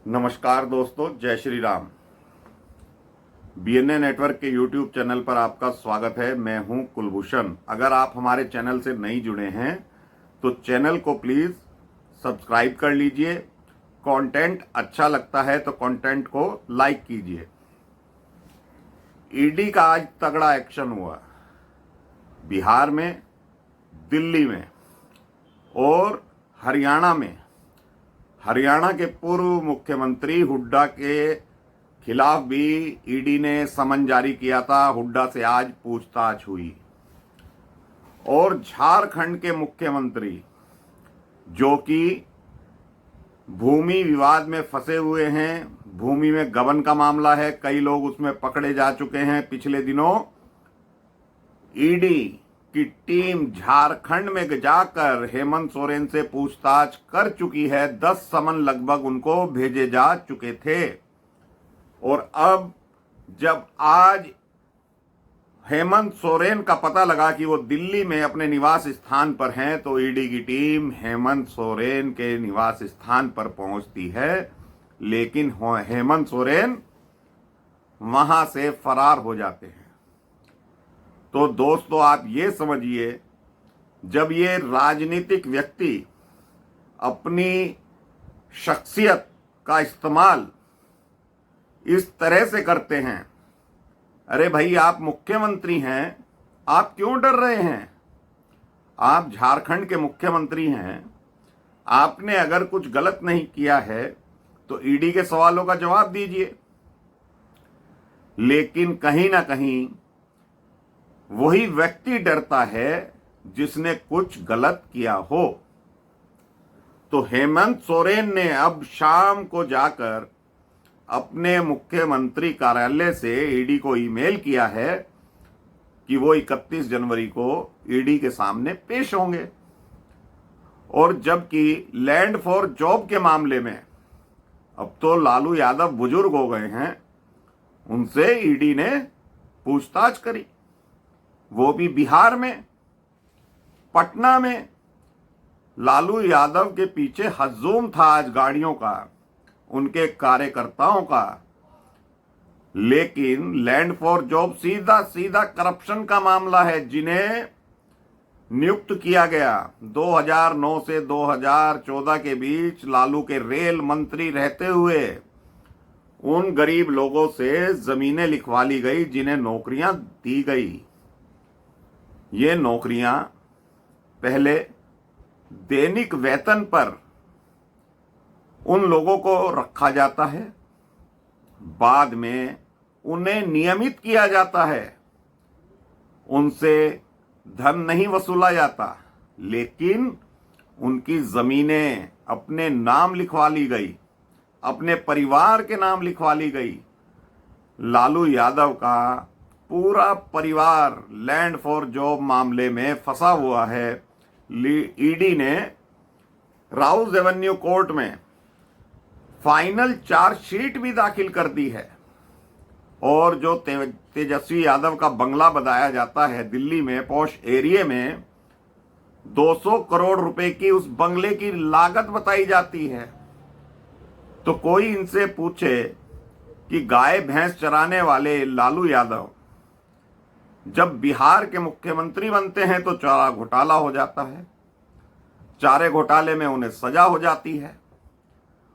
नमस्कार दोस्तों, जय श्री राम। बीएनए नेटवर्क के यूट्यूब चैनल पर आपका स्वागत है। मैं हूं कुलभूषण। अगर आप हमारे चैनल से नहीं जुड़े हैं तो चैनल को प्लीज़ सब्सक्राइब कर लीजिए। कंटेंट अच्छा लगता है तो कंटेंट को लाइक कीजिए। ईडी का आज तगड़ा एक्शन हुआ बिहार में, दिल्ली में और हरियाणा में। हरियाणा के पूर्व मुख्यमंत्री हुड्डा के खिलाफ भी ईडी ने समन जारी किया था। हुड्डा से आज पूछताछ हुई। और झारखंड के मुख्यमंत्री जो कि भूमि विवाद में फंसे हुए हैं, भूमि में गबन का मामला है, कई लोग उसमें पकड़े जा चुके हैं। पिछले दिनों ईडी की टीम झारखंड में जाकर हेमंत सोरेन से पूछताछ कर चुकी है। 10 समन लगभग उनको भेजे जा चुके थे। और अब जब आज हेमंत सोरेन का पता लगा कि वो दिल्ली में अपने निवास स्थान पर हैं, तो ईडी की टीम हेमंत सोरेन के निवास स्थान पर पहुंचती है। लेकिन हेमंत सोरेन वहां से फरार हो जाते हैं। तो दोस्तों, आप ये समझिए, जब ये राजनीतिक व्यक्ति अपनी शख्सियत का इस्तेमाल इस तरह से करते हैं, अरे भाई, आप मुख्यमंत्री हैं, आप क्यों डर रहे हैं? आप झारखंड के मुख्यमंत्री हैं। आपने अगर कुछ गलत नहीं किया है तो ईडी के सवालों का जवाब दीजिए। लेकिन कहीं ना कहीं वही व्यक्ति डरता है जिसने कुछ गलत किया हो। तो हेमंत सोरेन ने अब शाम को जाकर अपने मुख्यमंत्री कार्यालय से ईडी को ईमेल किया है कि वो 31 जनवरी को ईडी के सामने पेश होंगे। और जबकि लैंड फॉर जॉब के मामले में अब तो लालू यादव बुजुर्ग हो गए हैं, उनसे ईडी ने पूछताछ करी, वो भी बिहार में, पटना में। लालू यादव के पीछे हजूम था आज गाड़ियों का, उनके कार्यकर्ताओं का। लेकिन लैंड फॉर जॉब सीधा सीधा करप्शन का मामला है। जिन्हें नियुक्त किया गया 2009 से 2014 के बीच लालू के रेल मंत्री रहते हुए, उन गरीब लोगों से जमीनें लिखवा ली गई जिन्हें नौकरियां दी गई। ये नौकरियां पहले दैनिक वेतन पर उन लोगों को रखा जाता है, बाद में उन्हें नियमित किया जाता है, उनसे धन नहीं वसूला जाता, लेकिन उनकी जमीनें अपने नाम लिखवा ली गई, अपने परिवार के नाम लिखवा ली गई। लालू यादव का पूरा परिवार लैंड फॉर जॉब मामले में फंसा हुआ है। ईडी ने राउज एवेन्यू कोर्ट में फाइनल चार्जशीट भी दाखिल कर दी है। और जो तेजस्वी यादव का बंगला बताया जाता है दिल्ली में, पॉश एरिया में, 200 करोड़ रुपए की उस बंगले की लागत बताई जाती है। तो कोई इनसे पूछे कि गाय भैंस चराने वाले लालू यादव जब बिहार के मुख्यमंत्री बनते हैं तो चारा घोटाला हो जाता है, चारे घोटाले में उन्हें सजा हो जाती है।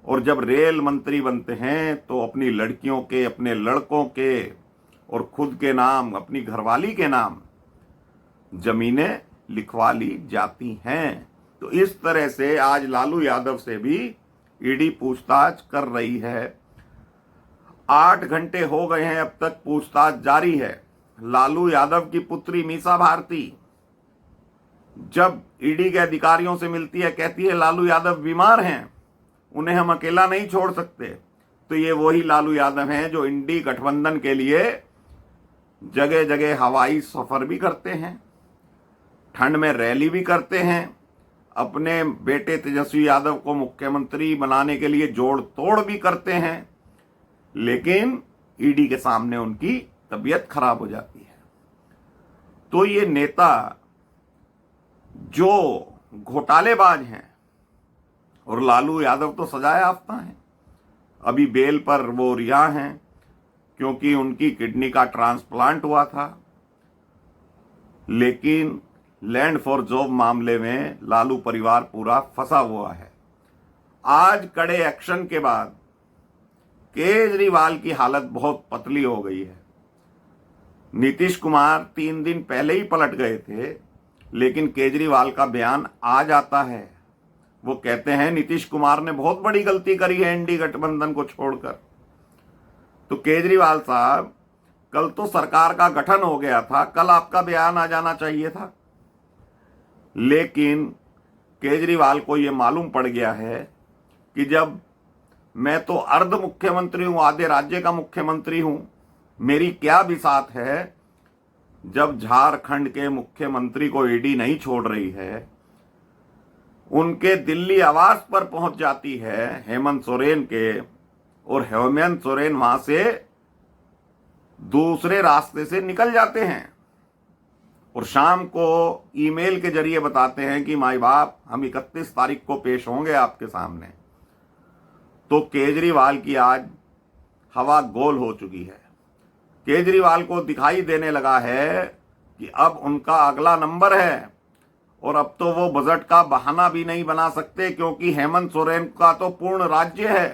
और जब रेल मंत्री बनते हैं तो अपनी लड़कियों के, अपने लड़कों के और खुद के नाम, अपनी घरवाली के नाम जमीनें लिखवा ली जाती हैं। तो इस तरह से आज लालू यादव से भी ईडी पूछताछ कर रही है। 8 घंटे हो गए हैं, अब तक पूछताछ जारी है। लालू यादव की पुत्री मीसा भारती जब ईडी के अधिकारियों से मिलती है, कहती है लालू यादव बीमार हैं, उन्हें हम अकेला नहीं छोड़ सकते। तो ये वही लालू यादव हैं जो इंडी गठबंधन के लिए जगह जगह हवाई सफर भी करते हैं, ठंड में रैली भी करते हैं, अपने बेटे तेजस्वी यादव को मुख्यमंत्री बनाने के लिए जोड़ तोड़ भी करते हैं। लेकिन ईडी के सामने उनकी तबीयत खराब हो जाती है। तो ये नेता जो घोटालेबाज हैं, और लालू यादव तो सजा याफ्ता हैं, अभी बेल पर वो रिहा हैं क्योंकि उनकी किडनी का ट्रांसप्लांट हुआ था। लेकिन लैंड फॉर जॉब मामले में लालू परिवार पूरा फंसा हुआ है। आज कड़े एक्शन के बाद केजरीवाल की हालत बहुत पतली हो गई है। नीतीश कुमार 3 दिन पहले ही पलट गए थे, लेकिन केजरीवाल का बयान आज आता है। वो कहते हैं नीतीश कुमार ने बहुत बड़ी गलती करी है एनडी गठबंधन को छोड़कर। तो केजरीवाल साहब, कल तो सरकार का गठन हो गया था, कल आपका बयान आ जाना चाहिए था। लेकिन केजरीवाल को यह मालूम पड़ गया है कि जब मैं तो अर्ध मुख्यमंत्री हूं, आधे राज्य का मुख्यमंत्री हूं, मेरी क्या बिसात है जब झारखंड के मुख्यमंत्री को ईडी नहीं छोड़ रही है, उनके दिल्ली आवास पर पहुंच जाती है हेमंत सोरेन के, और हेमंत सोरेन वहां से दूसरे रास्ते से निकल जाते हैं और शाम को ईमेल के जरिए बताते हैं कि माई बाप हम 31 तारीख को पेश होंगे आपके सामने। तो केजरीवाल की आज हवा गोल हो चुकी है। केजरीवाल को दिखाई देने लगा है कि अब उनका अगला नंबर है और अब तो वो बजट का बहाना भी नहीं बना सकते, क्योंकि हेमंत सोरेन का तो पूर्ण राज्य है,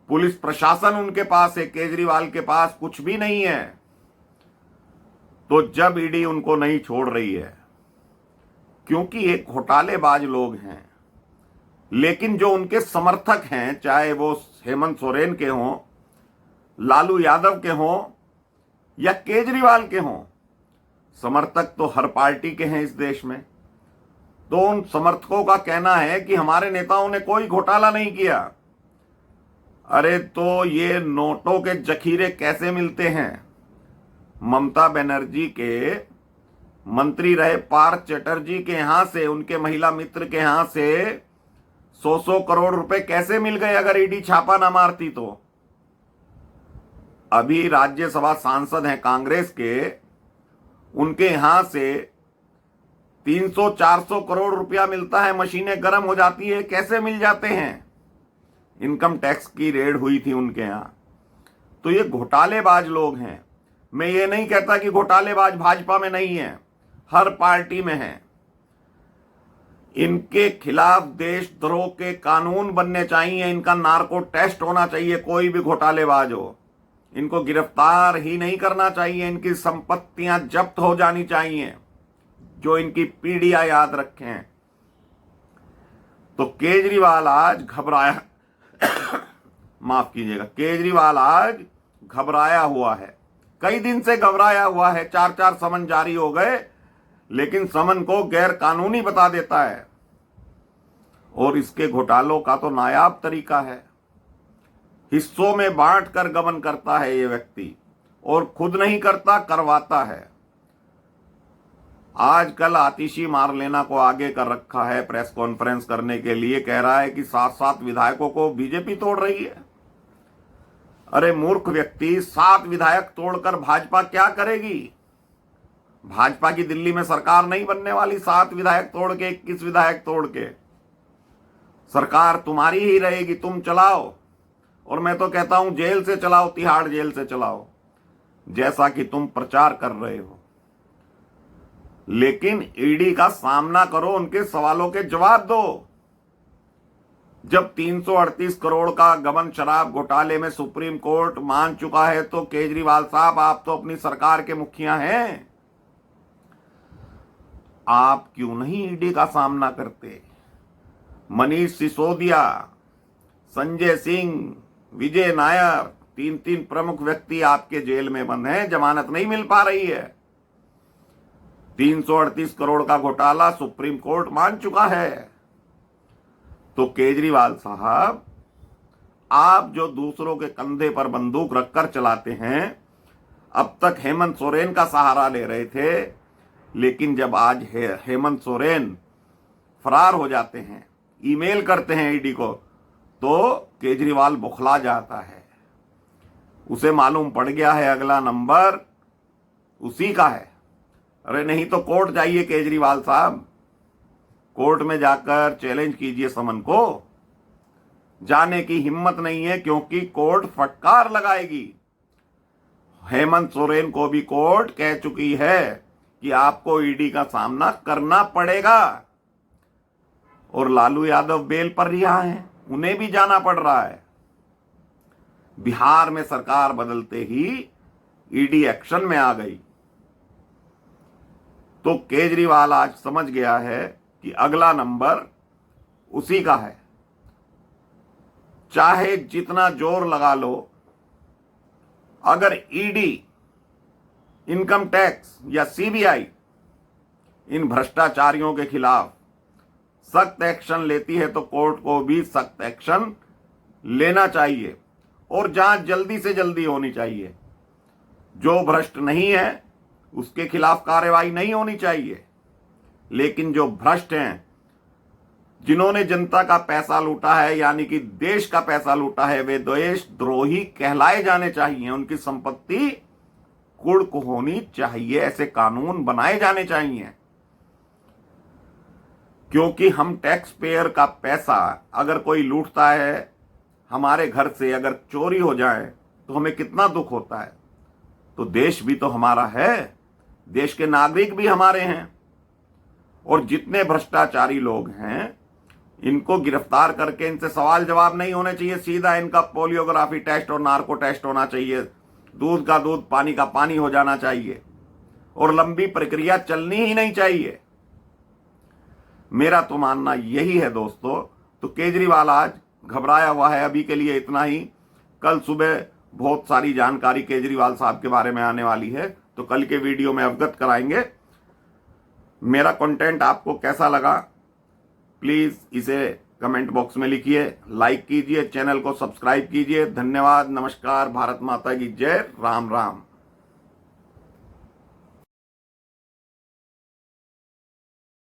पुलिस प्रशासन उनके पास है, केजरीवाल के पास कुछ भी नहीं है। तो जब ईडी उनको नहीं छोड़ रही है, क्योंकि एक घोटालेबाज लोग हैं, लेकिन जो उनके समर्थक हैं, चाहे वो हेमंत सोरेन के हों, लालू यादव के हों या केजरीवाल के हों, समर्थक तो हर पार्टी के हैं इस देश में। तो उन समर्थकों का कहना है कि हमारे नेताओं ने कोई घोटाला नहीं किया। अरे तो ये नोटों के जखीरे कैसे मिलते हैं? ममता बनर्जी के मंत्री रहे पार्थ चटर्जी के यहां से, उनके महिला मित्र के यहां से 100 करोड़ रुपए कैसे मिल गए अगर ईडी छापा ना मारती तो? अभी राज्यसभा सांसद हैं कांग्रेस के, उनके यहां से 300-400 करोड़ रुपया मिलता है, मशीनें गर्म हो जाती है, कैसे मिल जाते हैं? इनकम टैक्स की रेड हुई थी उनके यहां। तो ये घोटालेबाज लोग हैं। मैं ये नहीं कहता कि घोटालेबाज भाजपा में नहीं है, हर पार्टी में है। इनके खिलाफ देशद्रोह के कानून बनने चाहिए, इनका नार्को टेस्ट होना चाहिए। कोई भी घोटालेबाज हो, इनको गिरफ्तार ही नहीं करना चाहिए, इनकी संपत्तियां जब्त हो जानी चाहिए, जो इनकी पीढ़ियां याद रखें। तो केजरीवाल आज घबराया माफ कीजिएगा, केजरीवाल आज घबराया हुआ है, कई दिन से घबराया हुआ है। 4 समन जारी हो गए, लेकिन समन को गैर कानूनी बता देता है। और इसके घोटालों का तो नायाब तरीका है, हिस्सों में बांट कर गबन करता है ये व्यक्ति, और खुद नहीं करता, करवाता है। आजकल आतिशी मारलेना को आगे कर रखा है प्रेस कॉन्फ्रेंस करने के लिए, कह रहा है कि 7 विधायकों को बीजेपी तोड़ रही है। अरे मूर्ख व्यक्ति, 7 विधायक तोड़कर भाजपा क्या करेगी? भाजपा की दिल्ली में सरकार नहीं बनने वाली। 7 विधायक तोड़ के, 21 विधायक तोड़ के सरकार तुम्हारी ही रहेगी, तुम चलाओ। और मैं तो कहता हूं जेल से चलाओ, तिहाड़ जेल से चलाओ, जैसा कि तुम प्रचार कर रहे हो। लेकिन ईडी का सामना करो, उनके सवालों के जवाब दो। जब 338 करोड़ का गबन शराब घोटाले में सुप्रीम कोर्ट मान चुका है, तो केजरीवाल साहब, आप तो अपनी सरकार के मुखिया हैं, आप क्यों नहीं ईडी का सामना करते? मनीष सिसोदिया, संजय सिंह, विजय नायर, 3 प्रमुख व्यक्ति आपके जेल में बंद हैं, जमानत नहीं मिल पा रही है। 338 करोड़ का घोटाला सुप्रीम कोर्ट मान चुका है। तो केजरीवाल साहब, आप जो दूसरों के कंधे पर बंदूक रखकर चलाते हैं, अब तक हेमंत सोरेन का सहारा ले रहे थे, लेकिन जब आज हेमंत सोरेन फरार हो जाते हैं, ईमेल करते हैं ईडी को, तो केजरीवाल बौखला जाता है। उसे मालूम पड़ गया है अगला नंबर उसी का है। अरे नहीं तो कोर्ट जाइए केजरीवाल साहब, कोर्ट में जाकर चैलेंज कीजिए समन को। जाने की हिम्मत नहीं है, क्योंकि कोर्ट फटकार लगाएगी। हेमंत सोरेन को भी कोर्ट कह चुकी है कि आपको ईडी का सामना करना पड़ेगा। और लालू यादव बेल पर रिहा हैं, उन्हें भी जाना पड़ रहा है। बिहार में सरकार बदलते ही ईडी एक्शन में आ गई। तो केजरीवाल आज समझ गया है कि अगला नंबर उसी का है। चाहे जितना जोर लगा लो, अगर ईडी, इनकम टैक्स या सीबीआई इन भ्रष्टाचारियों के खिलाफ सख्त एक्शन लेती है तो कोर्ट को भी सख्त एक्शन लेना चाहिए, और जांच जल्दी से जल्दी होनी चाहिए। जो भ्रष्ट नहीं है उसके खिलाफ कार्रवाई नहीं होनी चाहिए, लेकिन जो भ्रष्ट हैं, जिन्होंने जनता का पैसा लूटा है, यानी कि देश का पैसा लूटा है, वे देशद्रोही कहलाए जाने चाहिए। उनकी संपत्ति कुर्क होनी चाहिए। ऐसे कानून बनाए जाने चाहिए, क्योंकि हम टैक्स पेयर का पैसा अगर कोई लूटता है, हमारे घर से अगर चोरी हो जाए तो हमें कितना दुख होता है। तो देश भी तो हमारा है, देश के नागरिक भी हमारे हैं, और जितने भ्रष्टाचारी लोग हैं इनको गिरफ्तार करके इनसे सवाल जवाब नहीं होने चाहिए। सीधा इनका पोलियोग्राफी टेस्ट और नार्को टेस्ट होना चाहिए, दूध का दूध पानी का पानी हो जाना चाहिए, और लंबी प्रक्रिया चलनी ही नहीं चाहिए। मेरा तो मानना यही है दोस्तों। तो केजरीवाल आज घबराया हुआ है। अभी के लिए इतना ही। कल सुबह बहुत सारी जानकारी केजरीवाल साहब के बारे में आने वाली है, तो कल के वीडियो में अवगत कराएंगे। मेरा कंटेंट आपको कैसा लगा प्लीज इसे कमेंट बॉक्स में लिखिए, लाइक कीजिए, चैनल को सब्सक्राइब कीजिए। धन्यवाद, नमस्कार, भारत माता की जय, राम राम।